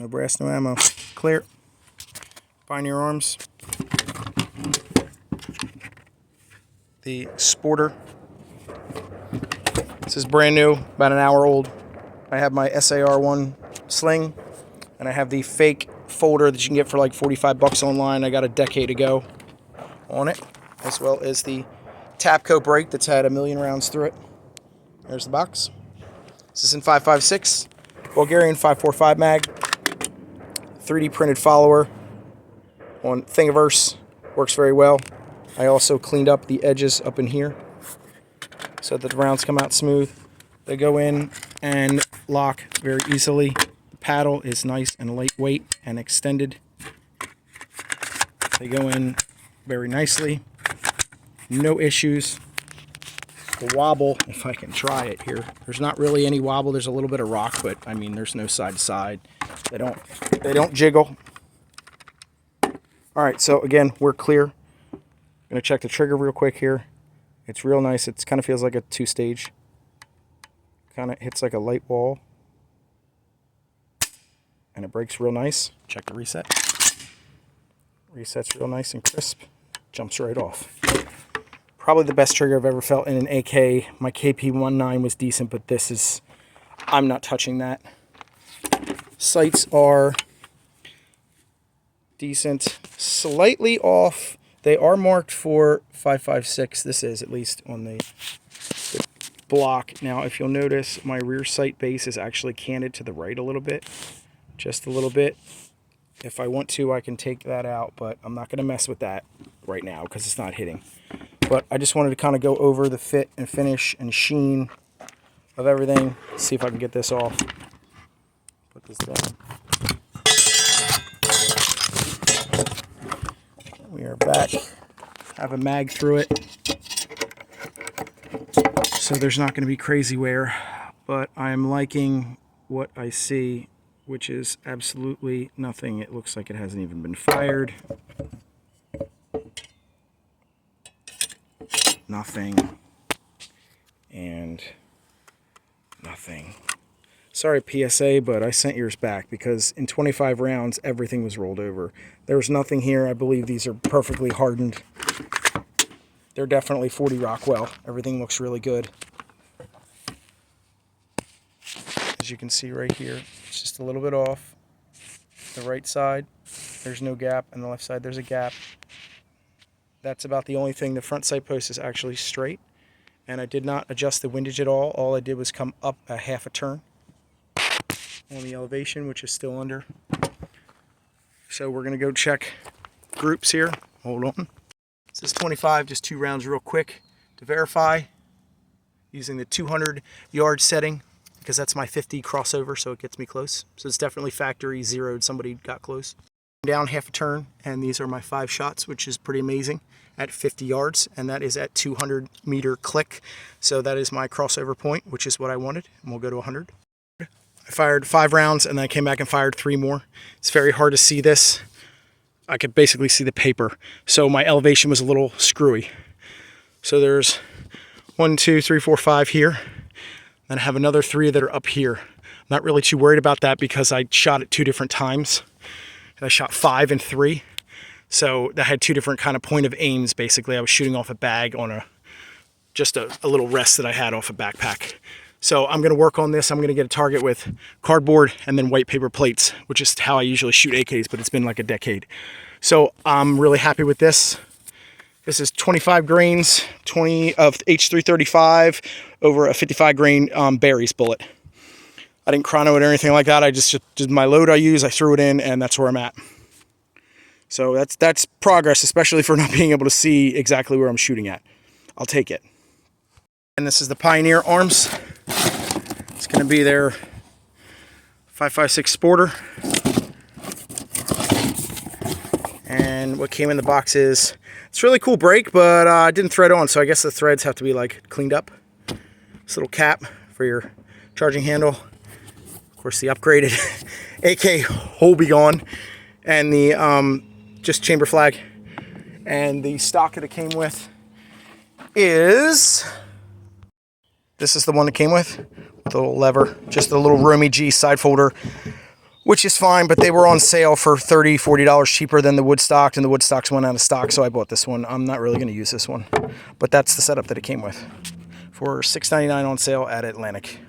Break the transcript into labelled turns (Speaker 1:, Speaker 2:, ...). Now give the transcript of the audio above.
Speaker 1: No brass, no ammo. Clear. Pioneer arms. The Sporter. This is brand new, about an hour old. I have my SAR1 sling, and I have the fake folder that you can get for like 45 bucks online. I got a decade ago on it, as well as the Tapco brake that's had 1,000,000 rounds through it. There's the box. This is in 5.56, Bulgarian 5.45 mag, 3D printed follower on Thingiverse. Works very well. I also cleaned up the edges up in here so that the rounds come out smooth. They go in and lock very easily. The paddle is nice and lightweight and extended. They go in very nicely. No issues. The wobble, if I can try it here, there's not really any wobble. There's a little bit of rock, but I mean, there's no side to side. They don't jiggle. All right, so again, we're clear. I'm gonna check the trigger real quick here. It's real nice. It kind of feels like a 2-stage. Kind of hits like a light wall. And it breaks real nice. Check the reset. Resets real nice and crisp. Jumps right off. Probably the best trigger I've ever felt in an AK. My KP19 was decent, but this is... I'm not touching that. Sights are decent. Slightly off. They are marked for 5.56. This is, at least, on the block. Now, if you'll notice, my rear sight base is actually canted to the right a little bit. Just a little bit. If I want to, I can take that out, but I'm not going to mess with that right now because it's not hitting. But I just wanted to kind of go over the fit and finish and sheen of everything. See if I can get this off. Put this down. We are back. Have a mag through it. So there's not going to be crazy wear. But I'm liking what I see, which is absolutely nothing. It looks like it hasn't even been fired. Nothing. And nothing. Sorry, PSA, but I sent yours back because in 25 rounds, everything was rolled over. There was nothing here. I believe these are perfectly hardened. They're definitely 40 Rockwell. Everything looks really good. As you can see right here, it's just a little bit off. The right side, there's no gap, and the left side, there's a gap. That's about the only thing. The front sight post is actually straight, and I did not adjust the windage at all. All I did was come up a half a turn on the elevation, which is still under. So we're going to go check groups here. Hold on. This is 25, just 2 rounds real quick to verify using the 200 yard setting because that's my 50 crossover, so it gets me close. So it's definitely factory zeroed. Somebody got close. Down half a turn, and these are my 5 shots, which is pretty amazing at 50 yards, and that is at 200 meter click. So that is my crossover point, which is what I wanted, and we'll go to 100. I fired 5 rounds, and then I came back and fired 3 more. It's very hard to see this. I could basically see the paper, so my elevation was a little screwy. So there's 1, 2, 3, 4, 5 here. Then I have another 3 that are up here. I'm not really too worried about that because I shot at 2 different times. I shot 5 and 3, so I had 2 different kind of point of aims. Basically, I was shooting off a bag on just a little rest that I had off a backpack. So I'm going to work on this. I'm going to get a target with cardboard and then white paper plates, which is how I usually shoot AKs, but it's been like a decade. So I'm really happy with this. This is 25 grains, 20 of H335 over a 55 grain Barry's bullet. I didn't chrono it or anything like that. I just did my load I use. I threw it in, and that's where I'm at. So that's progress, especially for not being able to see exactly where I'm shooting at. I'll take it. And this is the Pioneer arms. It's going to be their 5.56 Sporter. And what came in the box is, it's a really cool brake, but I didn't thread on, so I guess the threads have to be like cleaned up. This little cap for your charging handle. Of course, the upgraded AK hole be gone, and the just chamber flag. And the stock that it came with is, this is the one that came with the little lever, just a little Romy G side folder which is fine, but they were on sale for $30, $40 cheaper than the wood stock, and the wood stocks went out of stock, so I bought this one. I'm not really going to use this one, but that's the setup that it came with for $6.99 on sale at Atlantic.